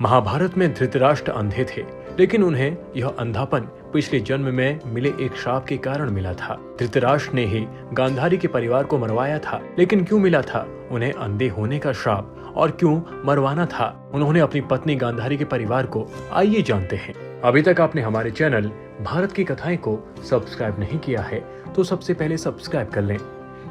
महाभारत में धृतराष्ट्र अंधे थे, लेकिन उन्हें यह अंधापन पिछले जन्म में मिले एक श्राप के कारण मिला था। धृतराष्ट्र ने ही गांधारी के परिवार को मरवाया था, लेकिन क्यों मिला था उन्हें अंधे होने का श्राप और क्यों मरवाना था उन्होंने अपनी पत्नी गांधारी के परिवार को? आइए जानते हैं। अभी तक आपने हमारे चैनल भारत की कथाएं को सब्सक्राइब नहीं किया है तो सबसे पहले सब्सक्राइब कर लें।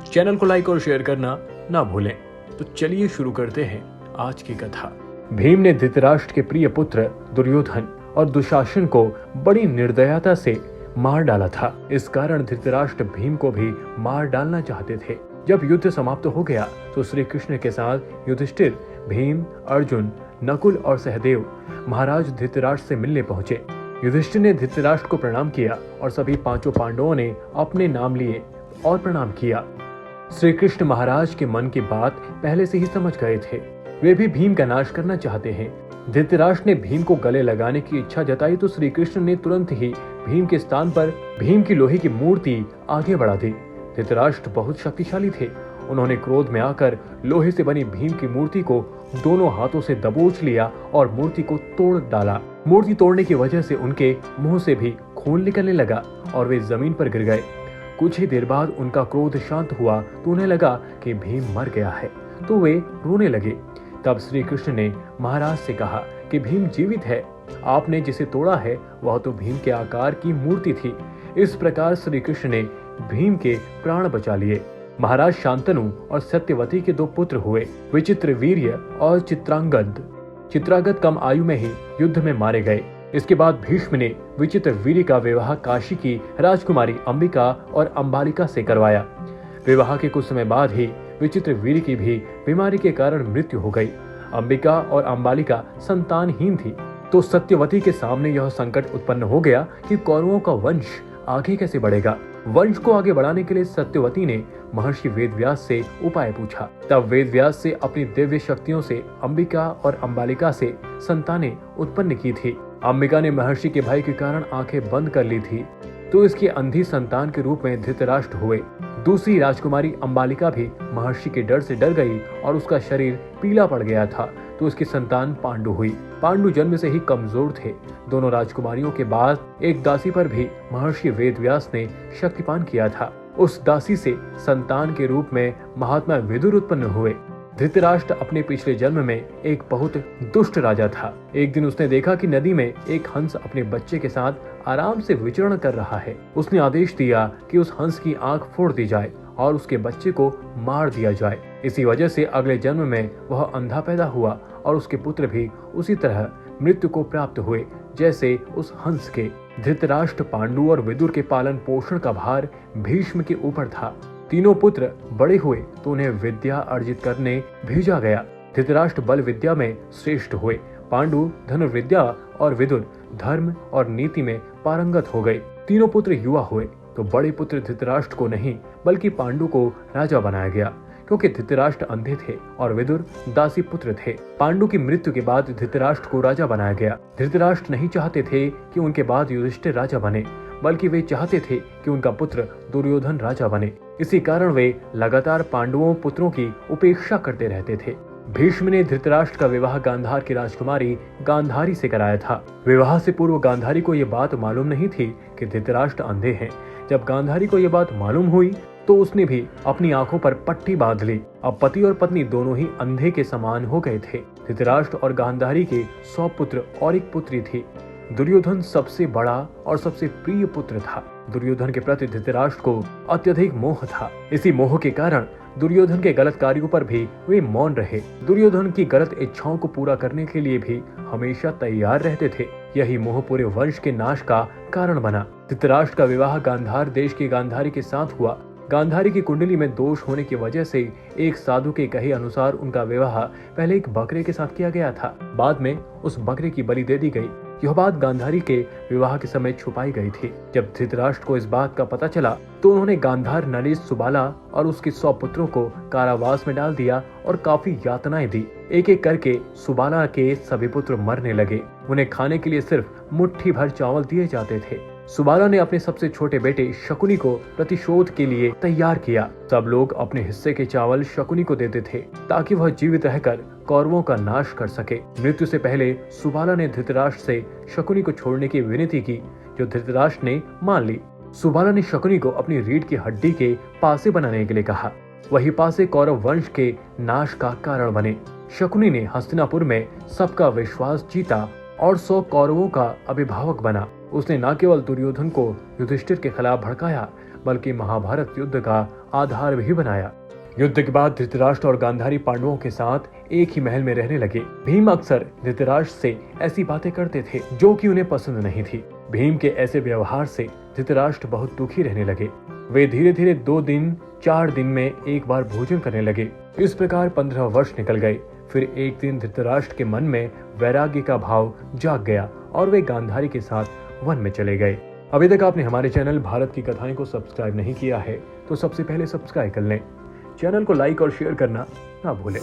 चैनल को लाइक और शेयर करना ना भूलें। तो चलिए शुरू करते हैं आज की कथा। भीम ने धृतराष्ट्र के प्रिय पुत्र दुर्योधन और दुशासन को बड़ी निर्दयता से मार डाला था। इस कारण धृतराष्ट्र भीम को भी मार डालना चाहते थे। जब युद्ध समाप्त हो गया तो श्री कृष्ण के साथ युधिष्ठिर, भीम, अर्जुन, नकुल और सहदेव महाराज धृतराष्ट्र से मिलने पहुंचे। युधिष्ठिर ने धृतराष्ट्र को प्रणाम किया और सभी पांचों पांडवों ने अपने नाम लिए और प्रणाम किया। श्री कृष्ण महाराज के मन की बात पहले से ही समझ गए थे। वे भी भीम का नाश करना चाहते हैं। धृतराष्ट्र ने भीम को गले लगाने की इच्छा जताई तो श्री कृष्ण ने तुरंत ही भीम के स्थान पर भीम की लोहे की मूर्ति आगे बढ़ा दी। धृतराष्ट्र बहुत शक्तिशाली थे। उन्होंने क्रोध में आकर लोहे से बनी भीम की मूर्ति को दोनों हाथों से दबोच लिया और मूर्ति को तोड़ डाला। मूर्ति तोड़ने की वजह से उनके मुंह से भी खून निकलने लगा और वे जमीन पर गिर गए। कुछ ही देर बाद उनका क्रोध शांत हुआ तो उन्हें लगा कि भीम मर गया है, तो वे रोने लगे। तब श्री कृष्ण ने महाराज से कहा कि भीम जीवित है। आपने जिसे तोड़ा है वह तो भीम के आकार की मूर्ति थी। इस प्रकार श्री कृष्ण ने भीम के प्राण बचा लिए। महाराज शांतनु और सत्यवती के दो पुत्र हुए, विचित्रवीर्य और चित्रांगद कम आयु में ही युद्ध में मारे गए। इसके बाद भीष्म ने विचित्रवीर्य का विवाह काशी की राजकुमारी अंबिका और अंबालिका से करवाया। विवाह के कुछ समय बाद ही विचित्रवीर्य की भी बीमारी के कारण मृत्यु हो गई। अंबिका और अंबालिका संतानहीन थी, तो सत्यवती के सामने यह संकट उत्पन्न हो गया कि कौरवों का वंश आगे कैसे बढ़ेगा। वंश को आगे बढ़ाने के लिए सत्यवती ने महर्षि वेदव्यास से उपाय पूछा। तब वेदव्यास से अपनी दिव्य शक्तियों से अंबिका और अंबालिका से संतानें उत्पन्न की थी। अंबिका ने महर्षि के भय के कारण आंखें बंद कर ली थी, तो इसकी अंधी संतान के रूप में धृतराष्ट्र हुए। दूसरी राजकुमारी अंबालिका भी महर्षि के डर से डर गई और उसका शरीर पीला पड़ गया था, तो उसकी संतान पांडु हुई। पांडु जन्म से ही कमजोर थे। दोनों राजकुमारियों के बाद एक दासी पर भी महर्षि वेदव्यास ने शक्तिपान किया था। उस दासी से संतान के रूप में महात्मा विदुर उत्पन्न हुए। धृतराष्ट्र अपने पिछले जन्म में एक बहुत दुष्ट राजा था। एक दिन उसने देखा कि नदी में एक हंस अपने बच्चे के साथ आराम से विचरण कर रहा है। उसने आदेश दिया कि उस हंस की आंख फोड़ दी जाए और उसके बच्चे को मार दिया जाए। इसी वजह से अगले जन्म में वह अंधा पैदा हुआ और उसके पुत्र भी उसी तरह मृत्यु को प्राप्त हुए जैसे उस हंस के। धृतराष्ट्र, पांडु और विदुर के पालन पोषण का भार भीष्म के ऊपर था। तीनों पुत्र बड़े हुए तो उन्हें विद्या अर्जित करने भेजा गया। धृतराष्ट्र बल विद्या में श्रेष्ठ हुए। पांडु धनुर्विद्या और विदुर धर्म और नीति में पारंगत हो गए। तीनों पुत्र युवा हुए तो बड़े पुत्र धृतराष्ट्र को नहीं बल्कि पांडु को राजा बनाया गया, क्योंकि धृतराष्ट्र अंधे थे और विदुर दासी पुत्र थे। पांडु की मृत्यु के बाद धृतराष्ट्र को राजा बनाया गया। धृतराष्ट्र नहीं चाहते थे कि उनके बाद युधिष्ठिर राजा बने, बल्कि वे चाहते थे कि उनका पुत्र दुर्योधन राजा बने। इसी कारण वे लगातार पांडवों पुत्रों की उपेक्षा करते रहते थे। भीष्म ने धृतराष्ट्र का विवाह गांधार की राजकुमारी गांधारी से कराया था। विवाह से पूर्व गांधारी को यह बात मालूम नहीं थी कि धृतराष्ट्र अंधे हैं। जब गांधारी को यह बात मालूम हुई तो उसने भी अपनी आंखों पर पट्टी बांध ली। अब पति और पत्नी दोनों ही अंधे के समान हो गए थे। धृतराष्ट्र और गांधारी के 100 पुत्र और एक पुत्री थी। दुर्योधन सबसे बड़ा और सबसे प्रिय पुत्र था। दुर्योधन के प्रति धृतराष्ट्र को अत्यधिक मोह था। इसी मोह के कारण दुर्योधन के गलत कार्यों पर भी वे मौन रहे। दुर्योधन की गलत इच्छाओं को पूरा करने के लिए भी हमेशा तैयार रहते थे। यही मोह पूरे वंश के नाश का कारण बना। धृतराष्ट्र का विवाह गांधार देश की गांधारी के साथ हुआ। गांधारी की कुंडली में दोष होने की वजह से एक साधु के कहे अनुसार उनका विवाह पहले एक बकरे के साथ किया गया था। बाद में उस बकरे की बलि दे दी गई। यह बात गांधारी के विवाह के समय छुपाई गई थी। जब धृतराष्ट्र को इस बात का पता चला तो उन्होंने गांधार, नरेश, सुबाला और उसके 100 पुत्रों को कारावास में डाल दिया और काफी यातनाएं दी। एक एक करके सुबाला के सभी पुत्र मरने लगे। उन्हें खाने के लिए सिर्फ मुट्ठी भर चावल दिए जाते थे। सुबाला ने अपने सबसे छोटे बेटे शकुनी को प्रतिशोध के लिए तैयार किया। सब लोग अपने हिस्से के चावल शकुनी को देते थे ताकि वह जीवित रहकर कौरवों का नाश कर सके। मृत्यु से पहले सुबाला ने धृतराष्ट्र से शकुनी को छोड़ने की विनती की, जो धृतराष्ट्र ने मान ली। सुबाला ने शकुनी को अपनी रीढ़ की हड्डी के पासे बनाने के लिए कहा। वही पासे कौरव वंश के नाश का कारण बने। शकुनी ने हस्तिनापुर में सबका विश्वास जीता और 100 कौरवों का अभिभावक बना। उसने न केवल दुर्योधन को युधिष्ठिर के खिलाफ भड़काया, बल्कि महाभारत युद्ध का आधार भी बनाया। युद्ध के बाद धृतराष्ट्र और गांधारी पांडवों के साथ एक ही महल में रहने लगे। भीम अक्सर धृतराष्ट्र से ऐसी बातें करते थे जो कि उन्हें पसंद नहीं थी। भीम के ऐसे व्यवहार से धृतराष्ट्र बहुत दुखी रहने लगे। वे धीरे धीरे 2 दिन 4 दिन में एक बार भोजन करने लगे। इस प्रकार 15 वर्ष निकल गए। फिर एक दिन धृतराष्ट्र के मन में वैराग्य का भाव जाग गया और वे गांधारी के साथ वन में चले गए। अभी तक आपने हमारे चैनल भारत की कथाएं को सब्सक्राइब नहीं किया है तो सबसे पहले सब्सक्राइब कर लें। चैनल को लाइक और शेयर करना ना भूलें।